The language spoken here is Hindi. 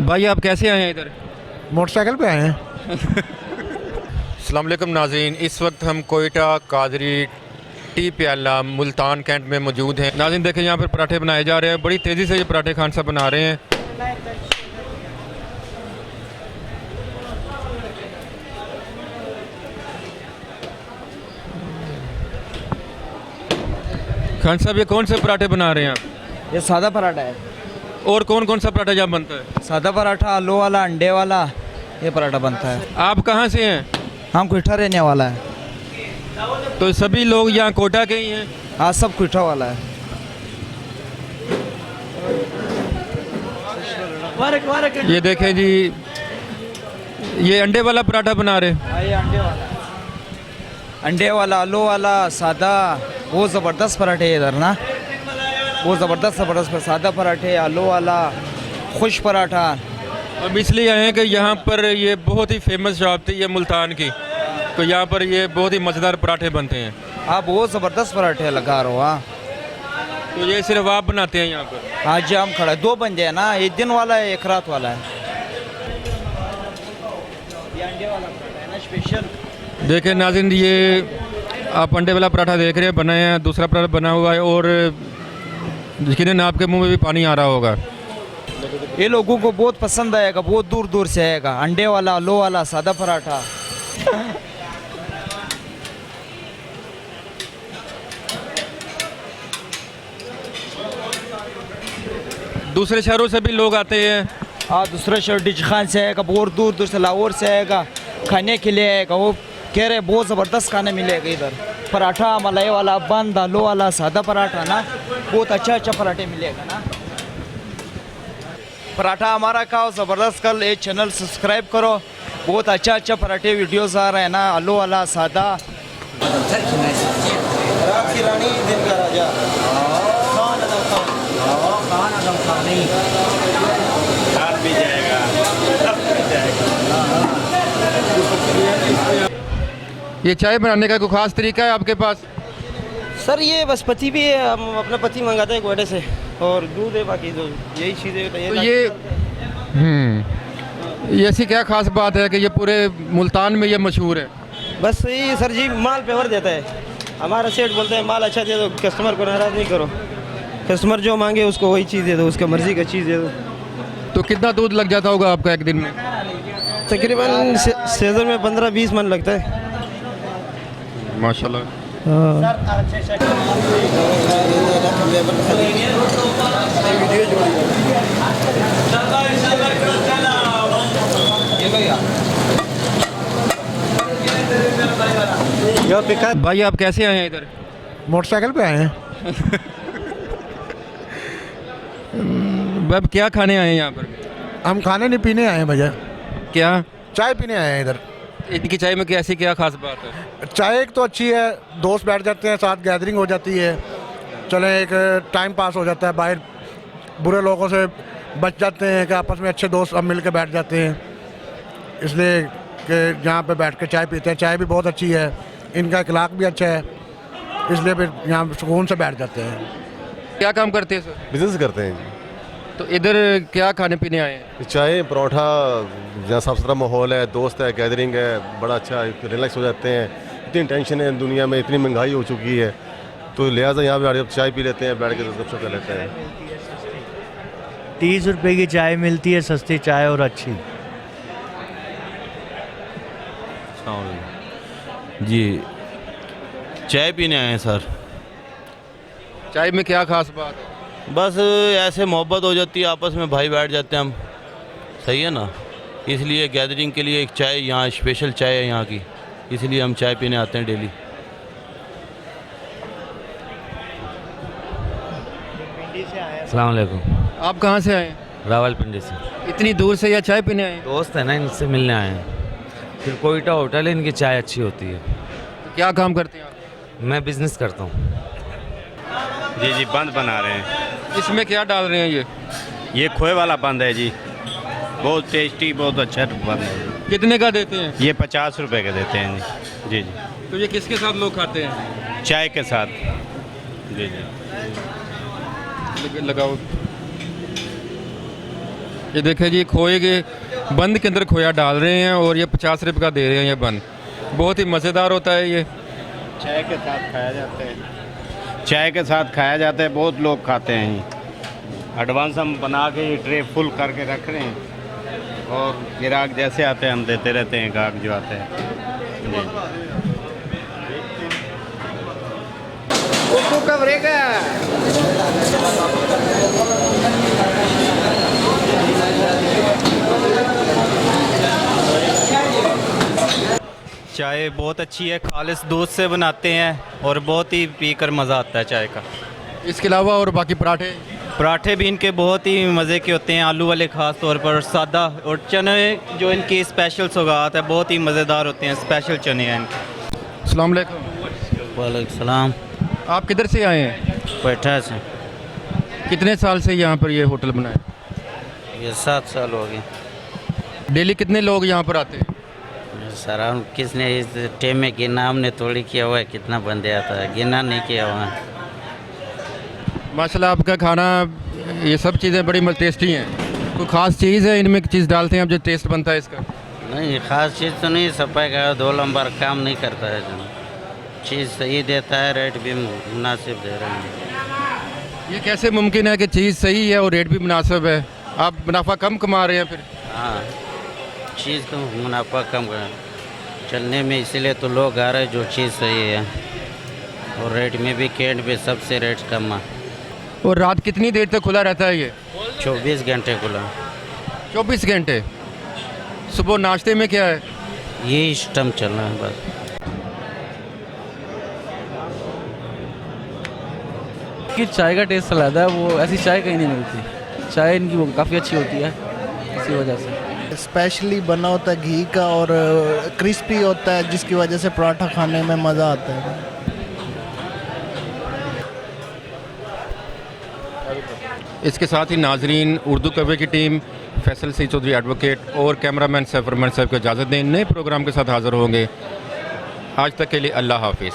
भाई आप कैसे आए हैं इधर? मोटरसाइकिल पे आए हैं। अस्सलाम वालेकुम नाज़रीन, इस वक्त हम कोयटा कादरी टी प्याला मुल्तान कैंट में मौजूद हैं। नाज़रीन देखें, यहाँ पर पराठे बनाए जा रहे हैं। बड़ी तेज़ी से ये पराठे खान साहब बना रहे हैं। खान साहब ये कौन से पराठे बना रहे हैं आप? ये सादा पराठा है। और कौन कौन सा पराठा यहाँ बनता है? सादा पराठा, आलू वाला, अंडे वाला, ये पराठा बनता है। आप कहाँ से हैं? हम कोयटा रहने वाला है। तो सभी लोग यहाँ कोयटा के ही हैं? हाँ, सब कोयटा वाला है। ये देखें जी, ये अंडे वाला पराठा बना रहे हैं। हाँ, ये अंडे वाला, आलू वाला, सादा, वो ज़बरदस्त पराठे है इधर ना, वो ज़बरदस्त सादा पराठे, आलू वाला, खुश पराठा। हम इसलिए आए हैं कि यहाँ पर ये बहुत ही फेमस शॉप थी ये मुल्तान की, तो यहाँ पर ये बहुत ही मज़ेदार पराठे बनते हैं। हाँ, बहुत ज़बरदस्त पराठे लगा रहे हो। हाँ, तो ये सिर्फ आप बनाते हैं यहाँ पर? हाँ जी, हम खड़ा, दो बन जाए ना, एक दिन वाला है, एक रात वाला है। ये अंडे वाला पराठा है ना, स्पेशल। देखें नाज़रीन, ये आप अंडे वाला पराठा देख रहे हैं, बनाए हैं। दूसरा पराठा बना हुआ है और यकीनन आपके मुंह में भी पानी आ रहा होगा। ये लोगों को बहुत पसंद आएगा, बहुत दूर दूर से आएगा। अंडे वाला, आलू वाला, सादा पराठा। दूसरे शहरों से भी लोग आते हैं? हाँ, दूसरे शहर डिच खान से आएगा, बहुत दूर दूर से, लाहौर से आएगा, खाने के लिए आएगा। वो कह रहे बहुत ज़बरदस्त खाना मिलेगा इधर। पराठा, मलाई वाला, बंद, आलू वाला, सादा पराठा ना, बहुत अच्छा पराठे मिलेगा ना। पराठा हमारा खाओ, ज़बरदस्त। कल ये चैनल सब्सक्राइब करो, बहुत अच्छा पराठे वीडियोस आ रहे हैं ना, आलू वाला, सादा। रात की रानी, दिन का राजा, ये चाय बनाने का कोई ख़ास तरीका है आपके पास? सर ये बस पत्ती भी है, हम अपना पत्ती मंगाते हैं कोयटे से, और दूध है, बाकी तो यही चीज़ें। तो ये ऐसी क्या खास बात है कि ये पूरे मुल्तान में ये मशहूर है? बस ये सर जी माल पेवर देता है। हमारा सेठ बोलता है माल अच्छा दे दो, कस्टमर को नाराज़ नहीं करो। कस्टमर जो मांगे उसको वही चीज़ दे दो, उसका मर्ज़ी का चीज़ दे दो। तो कितना दूध लग जाता होगा आपका एक दिन में? तकरीबन सीज़न में 15-20 मन लगता है। माशाल्लाह। भाई आप कैसे आए हैं इधर? मोटरसाइकिल पे आए हैं। अब क्या खाने आए हैं यहाँ पर? हम खाने नहीं पीने आए हैं भैया, क्या चाय पीने आए हैं इधर। इनकी चाय में कैसी क्या खास बात है? चाय एक तो अच्छी है, दोस्त बैठ जाते हैं साथ, गैदरिंग हो जाती है, चले एक टाइम पास हो जाता है, बाहर बुरे लोगों से बच जाते हैं कि आपस में अच्छे दोस्त अब मिल के बैठ जाते हैं, इसलिए कि यहाँ पे बैठ के चाय पीते हैं। चाय भी बहुत अच्छी है, इनका अखलाक भी अच्छा है, इसलिए फिर यहाँ सुकून से बैठ जाते हैं। क्या काम करते हैं सर? बिज़नेस करते हैं। तो इधर क्या खाने पीने आए हैं? चाय, परोठा, जहाँ साफ सुथरा माहौल है, दोस्त है, गैदरिंग है, बड़ा अच्छा, रिलैक्स हो जाते हैं। इतनी टेंशन है दुनिया में, इतनी महंगाई हो चुकी है, तो लिहाजा यहाँ पे चाय पी लेते हैं, बैठ के गपशप कर लेते हैं। 30 रुपए की चाय मिलती है, सस्ती चाय और अच्छी। जी, चाय पीने आए हैं सर। चाय में क्या खास बात है? बस ऐसे मोहब्बत हो जाती है, आपस में भाई बैठ जाते हैं हम, सही है ना। इसलिए गैदरिंग के लिए एक चाय, यहाँ स्पेशल चाय है यहाँ की, इसलिए हम चाय पीने आते हैं डेली। अस्सलाम वालेकुम। आप कहाँ से आए हैं? रावलपिंडी से। इतनी दूर से या चाय पीने आए हैं? दोस्त है ना, इनसे मिलने आए हैं। फिर कोयटा होटल है, इनकी चाय अच्छी होती है। क्या काम करते हैं आप? मैं बिज़नेस करता हूँ। जी बंद बना रहे हैं। इसमें क्या डाल रहे हैं ये खोए वाला बंद है जी, बहुत टेस्टी, बहुत अच्छा बंद है। कितने का देते हैं? ये 50 रुपए के देते हैं जी। जी तो ये किसके साथ लोग खाते हैं? चाय के साथ। जी लगाओ। ये देखिए जी, खोए के बंद के अंदर खोया डाल रहे हैं और ये 50 रुपये का दे रहे हैं ये बंद। बहुत ही मज़ेदार होता है ये। चाय के साथ खाया जाता है, चाय के साथ खाया जाता है, बहुत लोग खाते हैं। एडवांस हम बना के ये ट्रे फुल करके रख रहे हैं और ग्राहक जैसे आते हैं हम देते रहते हैं, ग्राहक जो आते हैं जी। चाय बहुत अच्छी है, खालिस दूध से बनाते हैं और बहुत ही पीकर मज़ा आता है चाय का। इसके अलावा और बाकी पराठे? पराठे भी इनके बहुत ही मज़े के होते हैं, आलू वाले ख़ास तौर पर, सादा, और चने जो इनकी स्पेशल सौगात है बहुत ही मज़ेदार होते हैं, स्पेशल चने हैं इनके। अस्सलाम वालेकुम। वालेकुम सलाम। आप किधर से आए हैं? पैठा से। कितने साल से यहाँ पर ये होटल बनाए? ये 7 साल हो गए। डेली कितने लोग यहाँ पर आते हैं? सर हम किसने इस टाइम में गिना, हमने थोड़ी किया हुआ है कितना बंदे आता है, गिना नहीं किया हुआ है। माशाल्लाह आपका खाना, ये सब चीज़ें बड़ी टेस्टी हैं। कोई ख़ास चीज़ है इनमें चीज़ डालते हैं आप जो टेस्ट बनता है इसका? नहीं ख़ास चीज़ तो नहीं, सफाई का 2 नंबर काम नहीं करता है जो चीज़ सही देता है, रेट भी मुनासिब दे रहे हैं। ये कैसे मुमकिन है कि चीज़ सही है और रेट भी मुनासिब है? आप मुनाफा कम कमा रहे हैं फिर? हाँ, चीज़ का मुनाफा कम कर चलने में, इसीलिए तो लोग आ रहे हैं जो चीज़ सही है, और रेट में भी कैंट पे सबसे रेट कम है। और रात कितनी देर तक खुला रहता है ये? 24 घंटे खुला। 24 घंटे। सुबह नाश्ते में क्या है? ये सिस्टम चल रहा है बस। कि चाय का टेस्ट अलग है, वो ऐसी चाय कहीं नहीं मिलती। चाय इनकी वो काफ़ी अच्छी होती है, इसी वजह से। स्पेशली बना होता है घी का और क्रिस्पी होता है, जिसकी वजह से पराठा खाने में मज़ा आता है। इसके साथ ही नाजरीन, उर्दू कवे की टीम फैसल सी चौधरी एडवोकेट और कैमरामैन सैफरमैन साहब को इजाज़त दें। नए प्रोग्राम के साथ हाज़िर होंगे। आज तक के लिए अल्लाह हाफिज़।